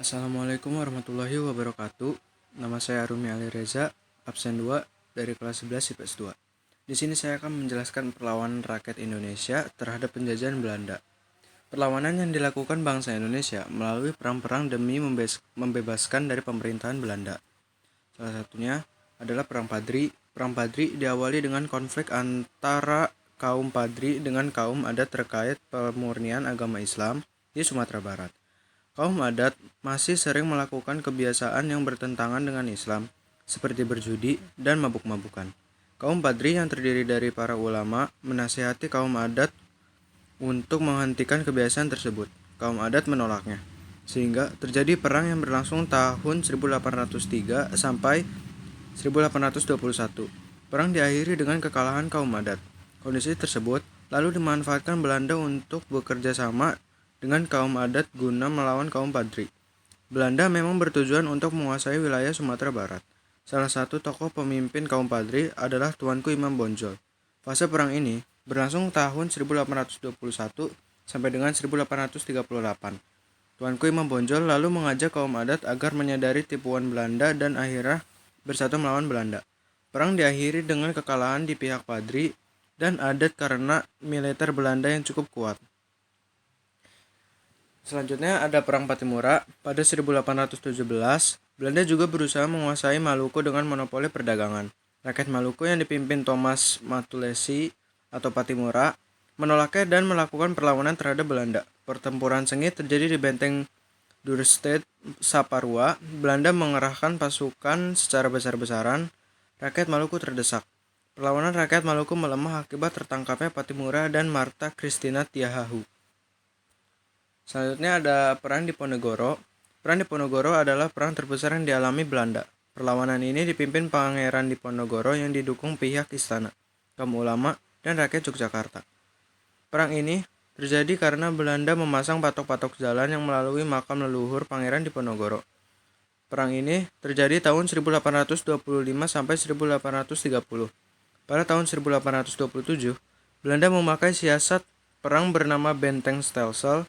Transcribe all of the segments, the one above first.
Assalamualaikum warahmatullahi wabarakatuh. Nama saya Arumi Ali Reza, absen 2 dari kelas 11 IPS 2. Di sini saya akan menjelaskan perlawanan rakyat Indonesia terhadap penjajahan Belanda. Perlawanan yang dilakukan bangsa Indonesia melalui perang-perang demi membebaskan dari pemerintahan Belanda. Salah satunya adalah Perang Padri. Perang Padri diawali dengan konflik antara kaum Padri dengan kaum adat terkait pemurnian agama Islam di Sumatera Barat. Kaum adat masih sering melakukan kebiasaan yang bertentangan dengan Islam, seperti berjudi dan mabuk-mabukan. Kaum Padri yang terdiri dari para ulama menasihati kaum adat untuk menghentikan kebiasaan tersebut. Kaum adat menolaknya, sehingga terjadi perang yang berlangsung tahun 1803 sampai 1821. Perang diakhiri dengan kekalahan kaum adat. Kondisi tersebut lalu dimanfaatkan Belanda untuk bekerja sama dengan kaum adat guna melawan kaum Padri. Belanda memang bertujuan untuk menguasai wilayah Sumatera Barat. Salah satu tokoh pemimpin kaum Padri adalah Tuanku Imam Bonjol. Fase perang ini berlangsung tahun 1821 sampai dengan 1838. Tuanku Imam Bonjol lalu mengajak kaum adat agar menyadari tipuan Belanda dan akhirnya bersatu melawan Belanda. Perang diakhiri dengan kekalahan di pihak Padri dan adat karena militer Belanda yang cukup kuat. Selanjutnya ada Perang Patimura. Pada 1817, Belanda juga berusaha menguasai Maluku dengan monopoli perdagangan. Rakyat Maluku yang dipimpin Thomas Matulesi atau Patimura menolaknya dan melakukan perlawanan terhadap Belanda. Pertempuran sengit terjadi di benteng Duurstede, Saparua. Belanda mengerahkan pasukan secara besar-besaran. Rakyat Maluku terdesak. Perlawanan rakyat Maluku melemah akibat tertangkapnya Patimura dan Marta Christina Tiahahu. Selanjutnya ada Perang Diponegoro. Perang Diponegoro adalah perang terbesar yang dialami Belanda. Perlawanan ini dipimpin Pangeran Diponegoro yang didukung pihak istana, kaum ulama, dan rakyat Yogyakarta. Perang ini terjadi karena Belanda memasang patok-patok jalan yang melalui makam leluhur Pangeran Diponegoro. Perang ini terjadi tahun 1825 sampai 1830. Pada tahun 1827, Belanda memakai siasat perang bernama Benteng Stelsel,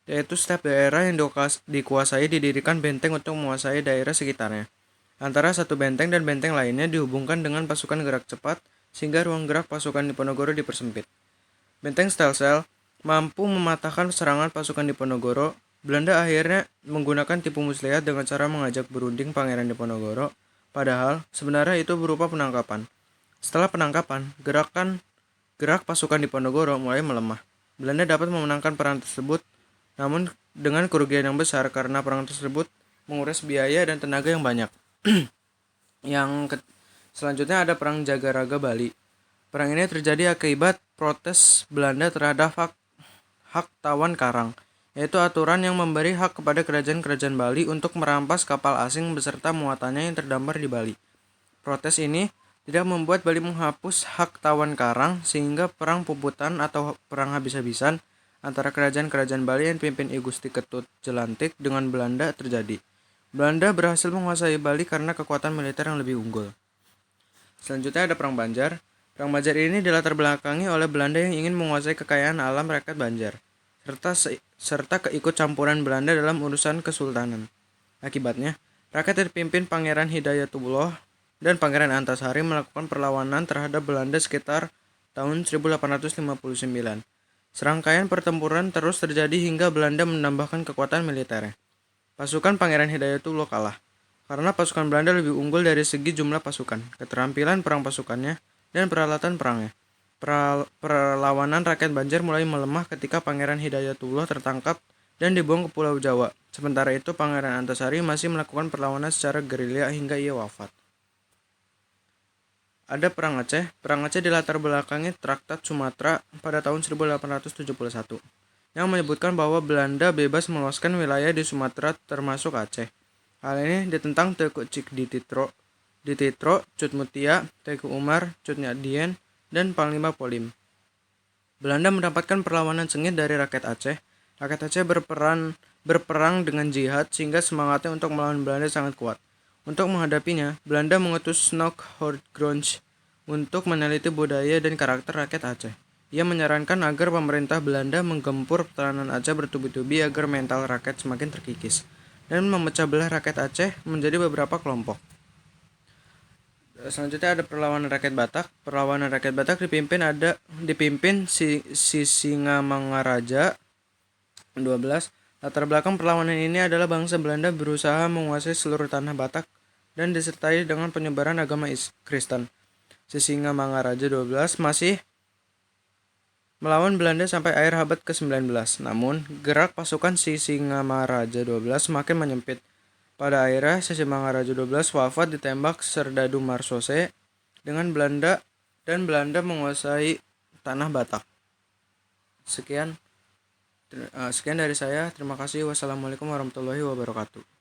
yaitu setiap daerah yang dikuasai didirikan benteng untuk menguasai daerah sekitarnya. Antara satu benteng dan benteng lainnya dihubungkan dengan pasukan gerak cepat, sehingga ruang gerak pasukan Diponegoro dipersempit. Benteng Stelsel mampu mematahkan serangan pasukan Diponegoro. Belanda akhirnya menggunakan tipu muslihat dengan cara mengajak berunding Pangeran Diponegoro, padahal sebenarnya itu berupa penangkapan. Setelah penangkapan, gerak pasukan Diponegoro mulai melemah. Belanda dapat memenangkan perang tersebut, namun dengan kerugian yang besar karena perang tersebut menguras biaya dan tenaga yang banyak. Selanjutnya ada Perang Jagaraga Bali. Perang ini terjadi akibat protes Belanda terhadap hak tawan karang, yaitu aturan yang memberi hak kepada kerajaan-kerajaan Bali untuk merampas kapal asing beserta muatannya yang terdampar di Bali. Protes ini tidak membuat Bali menghapus hak tawan karang, sehingga perang puputan atau perang habis-habisan antara kerajaan-kerajaan Bali yang dipimpin I Gusti Ketut Jelantik dengan Belanda terjadi. Belanda berhasil menguasai Bali karena kekuatan militer yang lebih unggul. Selanjutnya ada Perang Banjar. Perang Banjar ini dilatar belakangi oleh Belanda yang ingin menguasai kekayaan alam rakyat Banjar, serta keikut campuran Belanda dalam urusan kesultanan. Akibatnya, rakyat yang dipimpin Pangeran Hidayatullah dan Pangeran Antasari melakukan perlawanan terhadap Belanda sekitar tahun 1859. Serangkaian pertempuran terus terjadi hingga Belanda menambahkan kekuatan militernya. Pasukan Pangeran Hidayatullah kalah, karena pasukan Belanda lebih unggul dari segi jumlah pasukan, keterampilan perang pasukannya, dan peralatan perangnya. Perlawanan rakyat Banjar mulai melemah ketika Pangeran Hidayatullah tertangkap dan dibuang ke Pulau Jawa. Sementara itu Pangeran Antasari masih melakukan perlawanan secara gerilya hingga ia wafat. Ada Perang Aceh. Perang Aceh dilatar belakangi Traktat Sumatera pada tahun 1871 yang menyebutkan bahwa Belanda bebas meluaskan wilayah di Sumatera termasuk Aceh. Hal ini ditentang Teuku Cik Dititro, Cut Mutia, Teuku Umar, Cut Nyadien, dan Panglima Polim. Belanda mendapatkan perlawanan sengit dari rakyat Aceh. Rakyat Aceh berperang dengan jihad sehingga semangatnya untuk melawan Belanda sangat kuat. Untuk menghadapinya, Belanda mengutus Snoek Hortgrunsch untuk meneliti budaya dan karakter rakyat Aceh. Ia menyarankan agar pemerintah Belanda menggempur pertahanan Aceh bertubi-tubi agar mental rakyat semakin terkikis. dan memecah belah rakyat Aceh menjadi beberapa kelompok. Selanjutnya ada perlawanan rakyat Batak. Perlawanan rakyat Batak dipimpin si Singamangaraja 12. Latar belakang perlawanan ini adalah bangsa Belanda berusaha menguasai seluruh tanah Batak dan disertai dengan penyebaran agama Kristen. Si Singamangaraja 12 masih melawan Belanda sampai akhir abad ke-19. Namun, gerak pasukan si Singamangaraja 12 semakin menyempit. Pada akhirnya, si Singamangaraja 12 wafat ditembak Serdadu Marsose dengan Belanda dan Belanda menguasai tanah Batak. Sekian dari saya. Terima kasih. Wassalamualaikum warahmatullahi wabarakatuh.